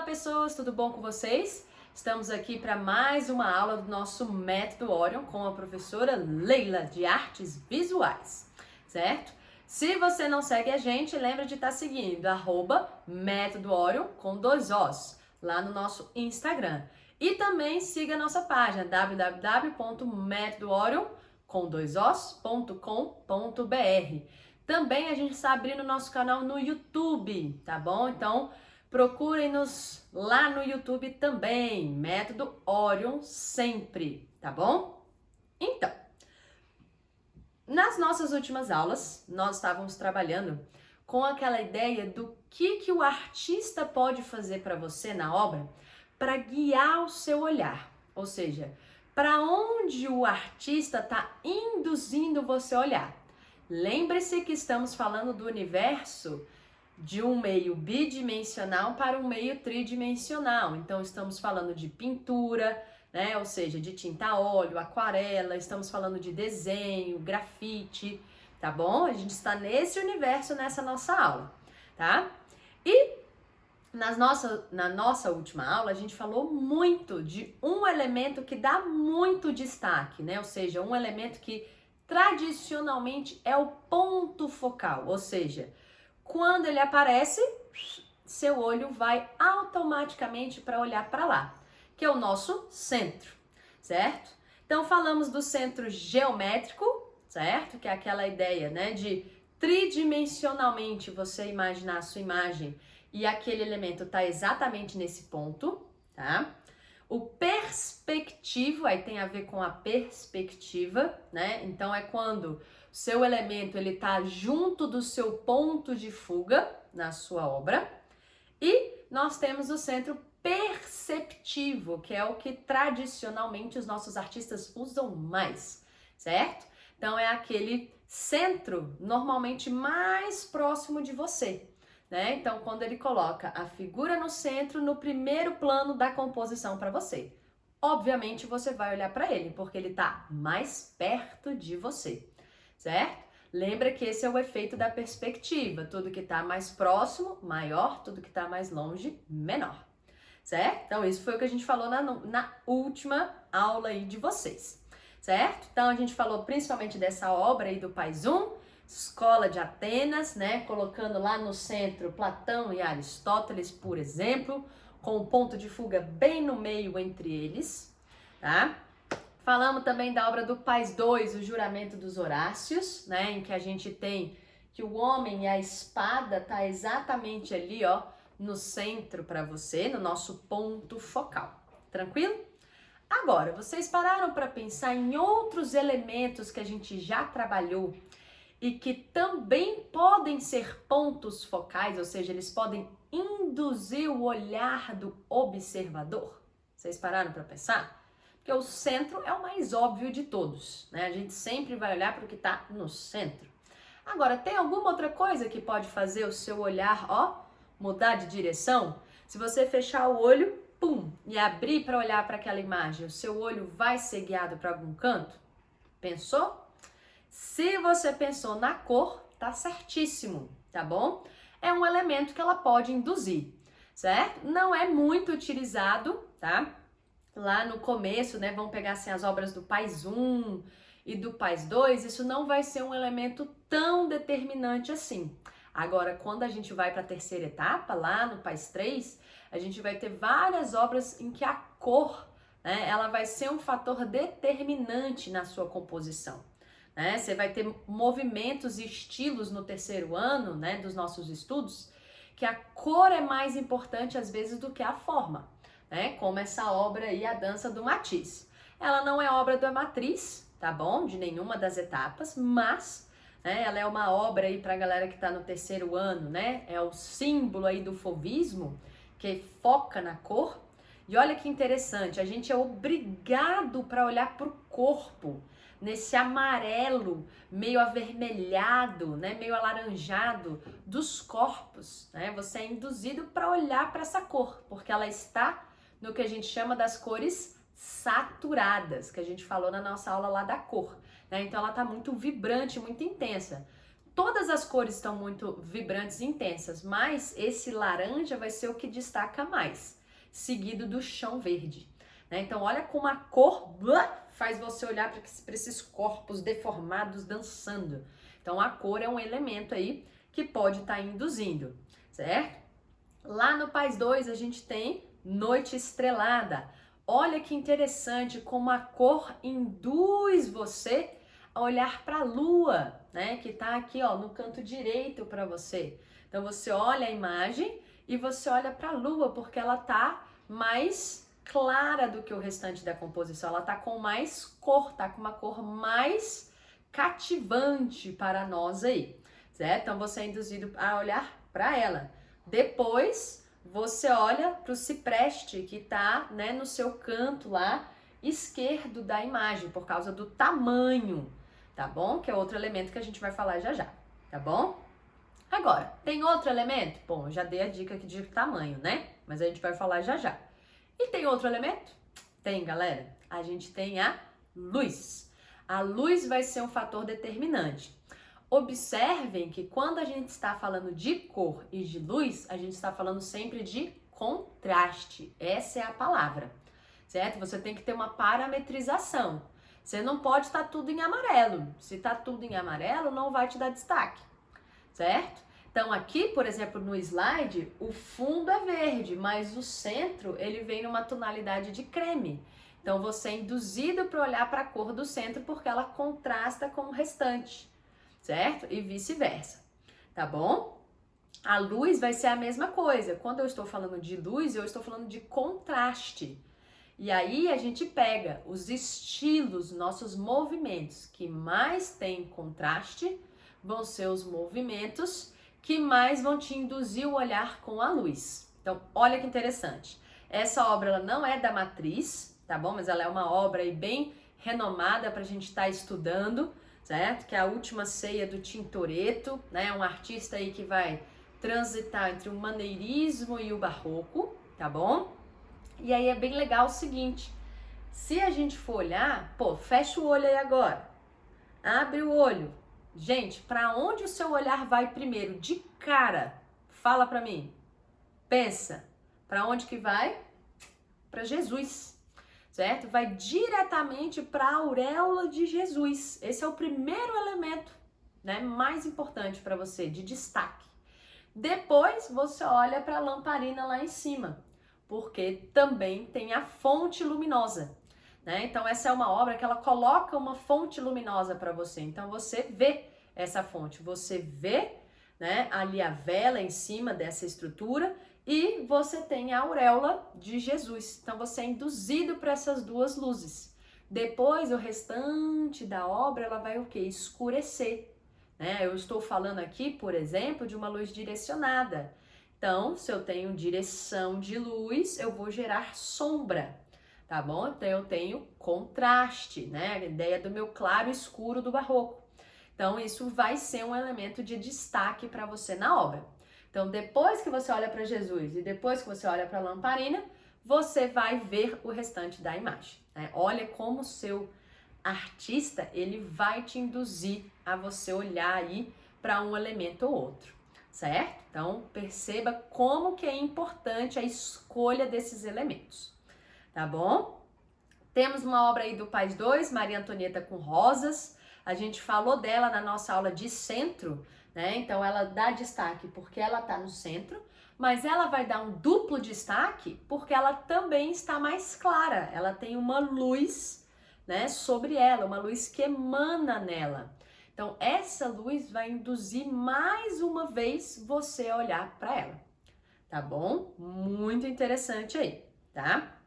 pessoas, tudo bom com vocês? Estamos aqui para mais uma aula do nosso Método Orion com a professora Leila de Artes Visuais, certo? Se você não segue a gente, lembra de estar seguindo @Método Orion com 2 Os lá no nosso Instagram. E também siga a nossa página www.metodorion com 2 os.com.br. Também a gente está abrindo o nosso canal no YouTube, tá bom? Então procurem-nos lá no YouTube também, Método Orion sempre, tá bom? Então, nas nossas últimas aulas, nós estávamos trabalhando com aquela ideia do que o artista pode fazer para você na obra para guiar o seu olhar, ou seja, para onde o artista está induzindo você a olhar. Lembre-se que estamos falando do universo de um meio bidimensional para um meio tridimensional. Então, estamos falando de pintura, né? Ou seja, de tinta a óleo, aquarela, estamos falando de desenho, grafite, tá bom? A gente está nesse universo nessa nossa aula, tá? E na nossa última aula, a gente falou muito de um elemento que dá muito destaque, né? Ou seja, um elemento que tradicionalmente é o ponto focal, ou seja, quando ele aparece, seu olho vai automaticamente para olhar para lá, que é o nosso centro, certo? Então falamos do centro geométrico, certo? Que é aquela ideia, né, de tridimensionalmente você imaginar a sua imagem e aquele elemento tá exatamente nesse ponto, tá? O perspectivo, aí tem a ver com a perspectiva, né? Então é quando o seu elemento ele tá junto do seu ponto de fuga na sua obra. E nós temos o centro perceptivo, que é o que tradicionalmente os nossos artistas usam mais, certo? Então é aquele centro normalmente mais próximo de você, né? Então, quando ele coloca a figura no centro, no primeiro plano da composição para você, obviamente você vai olhar para ele, porque ele está mais perto de você, certo? Lembra que esse é o efeito da perspectiva, tudo que está mais próximo, maior, tudo que está mais longe, menor, certo? Então, isso foi o que a gente falou na última aula aí de vocês, certo? Então, a gente falou principalmente dessa obra aí do Paizum, Escola de Atenas, né? Colocando lá no centro Platão e Aristóteles, por exemplo, com o ponto de fuga bem no meio entre eles, tá? Falamos também da obra do Pais II, o Juramento dos Horácios, né? Em que a gente tem que o homem e a espada tá exatamente ali, ó, no centro para você, no nosso ponto focal. Tranquilo? Agora, vocês pararam para pensar em outros elementos que a gente já trabalhou e que também podem ser pontos focais, ou seja, eles podem induzir o olhar do observador? Vocês pararam para pensar? Porque o centro é o mais óbvio de todos, né? A gente sempre vai olhar para o que está no centro. Agora, tem alguma outra coisa que pode fazer o seu olhar, ó, mudar de direção? Se você fechar o olho, pum, e abrir para olhar para aquela imagem, o seu olho vai ser guiado para algum canto? Pensou? Se você pensou na cor, tá certíssimo, tá bom? É um elemento que ela pode induzir, certo? Não é muito utilizado, tá? Lá no começo, né, vamos pegar assim as obras do Paizum e do Pais II, isso não vai ser um elemento tão determinante assim. Agora, quando a gente vai para a terceira etapa, lá no Pais III, a gente vai ter várias obras em que a cor, né, ela vai ser um fator determinante na sua composição. Né? Você vai ter movimentos e estilos no terceiro ano, né, dos nossos estudos, que a cor é mais importante às vezes do que a forma, né? Como essa obra aí, a Dança do Matisse. Ela não é obra da matriz, tá bom? De nenhuma das etapas, mas né, ela é uma obra aí pra galera que tá no terceiro ano, né? É o símbolo aí do fauvismo, que foca na cor. E olha que interessante, a gente é obrigado para olhar pro corpo, nesse amarelo meio avermelhado, né, meio alaranjado dos corpos, né? Você é induzido para olhar para essa cor, porque ela está no que a gente chama das cores saturadas, que a gente falou na nossa aula lá da cor, né? Então ela tá muito vibrante, muito intensa. todas as cores estão muito vibrantes e intensas, mas esse laranja vai ser o que destaca mais, seguido do chão verde, né? Então olha como a cor faz você olhar para esses corpos deformados dançando. Então a cor é um elemento aí que pode estar induzindo, certo? Lá no Paz 2 a gente tem Noite Estrelada. Olha que interessante como a cor induz você a olhar para a lua, né? Que tá aqui, ó, no canto direito para você. Então você olha a imagem e você olha para a lua porque ela tá mais clara do que o restante da composição. Ela tá com mais cor, tá com uma cor mais cativante para nós aí, certo? Então você é induzido a olhar para ela. Depois você olha para o cipreste que tá, né, no seu canto lá esquerdo da imagem, por causa do tamanho, tá bom? Que é outro elemento que a gente vai falar já já, tá bom? Agora, tem outro elemento? Bom, eu já dei a dica aqui de tamanho, né? Mas a gente vai falar já já. E tem outro elemento? Tem, galera. A gente tem a luz. A luz vai ser um fator determinante. Observem que quando a gente está falando de cor e de luz, a gente está falando sempre de contraste. Essa é a palavra, certo? Você tem que ter uma parametrização. Você não pode estar tudo em amarelo. Se está tudo em amarelo, não vai te dar destaque, certo? Então aqui, por exemplo, no slide, o fundo é verde, mas o centro, ele vem numa tonalidade de creme. Então você é induzido para olhar para a cor do centro porque ela contrasta com o restante, certo? E vice-versa, tá bom? A luz vai ser a mesma coisa. Quando eu estou falando de luz, eu estou falando de contraste. E aí a gente pega os estilos, nossos movimentos que mais têm contraste, vão ser os movimentos que mais vão te induzir o olhar com a luz. Então, olha que interessante. Essa obra ela não é da Matriz, tá bom? Mas ela é uma obra aí bem renomada para a gente estar estudando, certo? Que é a Última Ceia do Tintoretto, né? Um artista aí que vai transitar entre o maneirismo e o barroco, tá bom? E aí é bem legal o seguinte, se a gente for olhar, pô, fecha o olho aí agora, abre o olho. Gente, para onde o seu olhar vai primeiro? De cara, fala para mim, pensa, para onde que vai? Para Jesus, certo? Vai diretamente para a auréola de Jesus. Esse é o primeiro elemento, né, mais importante para você, de destaque. Depois você olha para a lamparina lá em cima, porque também tem a fonte luminosa, né? Então essa é uma obra que ela coloca uma fonte luminosa para você. Então você vê essa fonte, você vê, né, ali a vela em cima dessa estrutura e você tem a auréola de Jesus. Então você é induzido para essas duas luzes. Depois o restante da obra ela vai o quê? Escurecer, né? Eu estou falando aqui, por exemplo, de uma luz direcionada. Então, se eu tenho direção de luz, eu vou gerar sombra, tá bom? Então, eu tenho contraste, né? A ideia do meu claro e escuro do barroco. Então, isso vai ser um elemento de destaque para você na obra. Então, depois que você olha para Jesus e depois que você olha para a lamparina, você vai ver o restante da imagem, né? Olha como o seu artista, ele vai te induzir a você olhar aí para um elemento ou outro, certo? Então, perceba como que é importante a escolha desses elementos, tá bom? Temos uma obra aí do Paz 2, Maria Antonieta com Rosas. A gente falou dela na nossa aula de centro, né? Então, ela dá destaque porque ela tá no centro, mas ela vai dar um duplo destaque porque ela também está mais clara. Ela tem uma luz, né, sobre ela, uma luz que emana nela. Então, essa luz vai induzir mais uma vez você a olhar para ela, tá bom? Muito interessante aí, tá?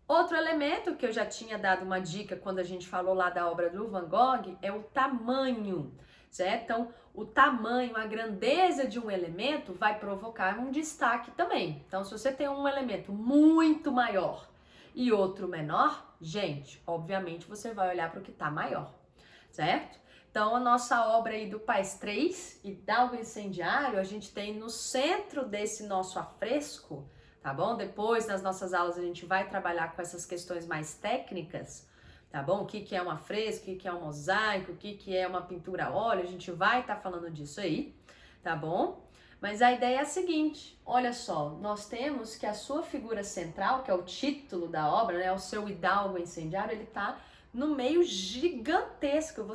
Outro elemento que eu já tinha dado uma dica quando a gente falou lá da obra do Van Gogh é o tamanho, certo? Então, o tamanho, a grandeza de um elemento vai provocar um destaque também. Então, se você tem um elemento muito maior e outro menor, gente, obviamente você vai olhar para o que está maior, certo? Então, a nossa obra aí do Paz 3, Hidalgo Incendiário, a gente tem no centro desse nosso afresco, tá bom? Depois, nas nossas aulas, a gente vai trabalhar com essas questões mais técnicas, tá bom? O que que é uma fresca, o que que é um mosaico, o que que é uma pintura a óleo, a gente vai estar falando disso aí, tá bom? Mas a ideia é a seguinte, olha só, nós temos que a sua figura central, que é o título da obra, né, o seu hidalgo incendiário, ele tá no meio gigantesco,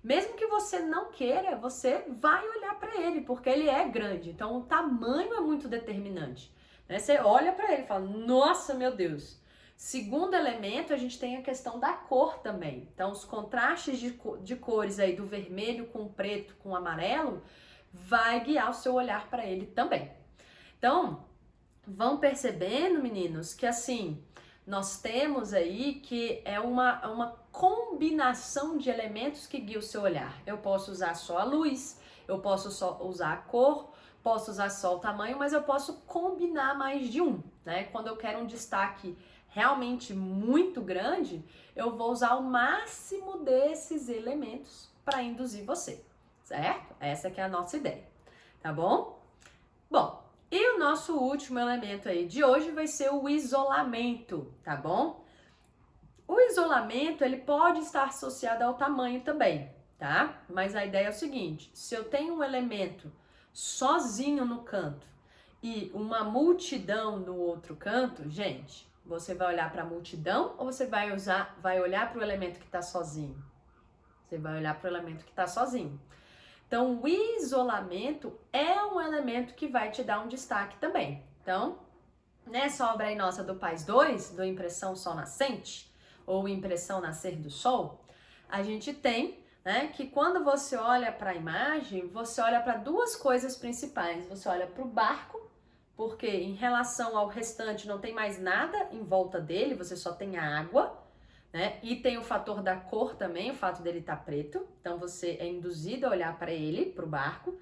mesmo que você não queira, você vai olhar para ele, porque ele é grande, então o tamanho é muito determinante, né? Você olha para ele e fala, nossa, meu Deus. Segundo elemento, a gente tem a questão da cor também. Então, os contrastes de cores aí do vermelho com o preto com o amarelo vai guiar o seu olhar para ele também. Então, vão percebendo, meninos, que assim, nós temos aí que é uma combinação de elementos que guia o seu olhar. Eu posso usar só a luz, eu posso só usar a cor, posso usar só o tamanho, mas eu posso combinar mais de um, né? Quando eu quero um destaque realmente muito grande, eu vou usar o máximo desses elementos para induzir você, certo? Essa que é a nossa ideia, tá bom? Bom, e o nosso último elemento aí de hoje vai ser o isolamento, tá bom? O isolamento, ele pode estar associado ao tamanho também, tá? Mas a ideia é o seguinte, se eu tenho um elemento sozinho no canto e uma multidão no outro canto, gente, você vai olhar para a multidão ou você vai olhar para o elemento que está sozinho? Você vai olhar para o elemento que está sozinho. Então, o isolamento é um elemento que vai te dar um destaque também. Então, nessa obra aí nossa do Paz 2, do Impressão Sol Nascente, ou Impressão Nascer do Sol, a gente tem, né, que quando você olha para a imagem, você olha para duas coisas principais. Você olha para o barco, porque em relação ao restante não tem mais nada em volta dele, você só tem a água, né? E tem o fator da cor também, o fato dele estar preto. Então você é induzido a olhar para ele, para o barco,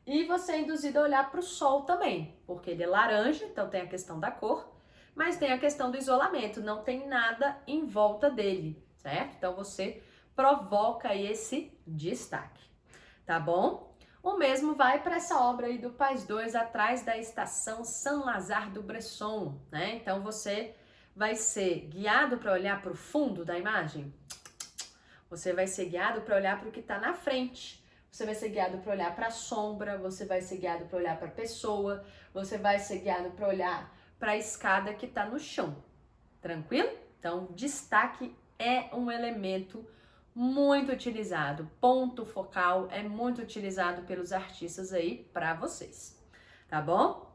e você é induzido a olhar para o sol também, porque ele é laranja, então tem a questão da cor, mas tem a questão do isolamento, não tem nada em volta dele, certo? Então você provoca esse destaque, tá bom? O mesmo vai para essa obra aí do Paz 2, atrás da estação São Lazare do Bresson, né? Então você vai ser guiado para olhar para o fundo da imagem, você vai ser guiado para olhar para o que está na frente, você vai ser guiado para olhar para a sombra, você vai ser guiado para olhar para a pessoa, você vai ser guiado para olhar para a escada que está no chão, tranquilo? Então, destaque é um elemento muito utilizado, ponto focal é muito utilizado pelos artistas aí para vocês, tá bom?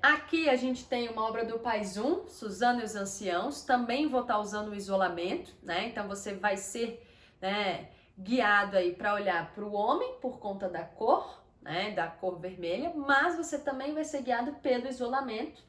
Aqui a gente tem uma obra do Paz 1, Suzano e os Anciãos, também vou estar usando o isolamento, né? Então você vai ser, né, guiado aí para olhar para o homem por conta da cor, né, da cor vermelha, mas você também vai ser guiado pelo isolamento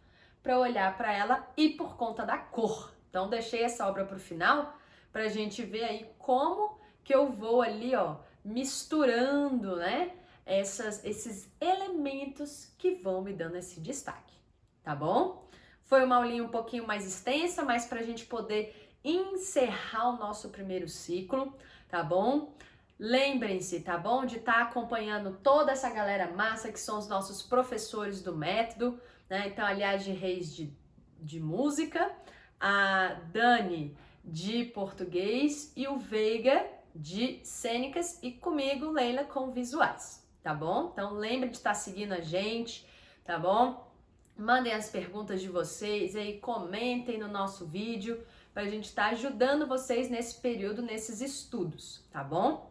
para olhar para ela e por conta da cor. Então deixei essa obra para o final para a gente ver aí como que eu vou ali, ó, misturando, né? Esses elementos que vão me dando esse destaque, tá bom? Foi uma aulinha um pouquinho mais extensa, mas para a gente poder encerrar o nosso primeiro ciclo, tá bom? Lembrem-se, tá bom? De estar acompanhando toda essa galera massa que são os nossos professores do método, né? Então, aliás, de Reis de música, a Dani de português e o Veiga de cênicas e comigo, Leila, com visuais. Tá bom? Então lembre de estar seguindo a gente, tá bom? Mandem as perguntas de vocês aí, comentem no nosso vídeo para a gente estar ajudando vocês nesse período, nesses estudos, tá bom?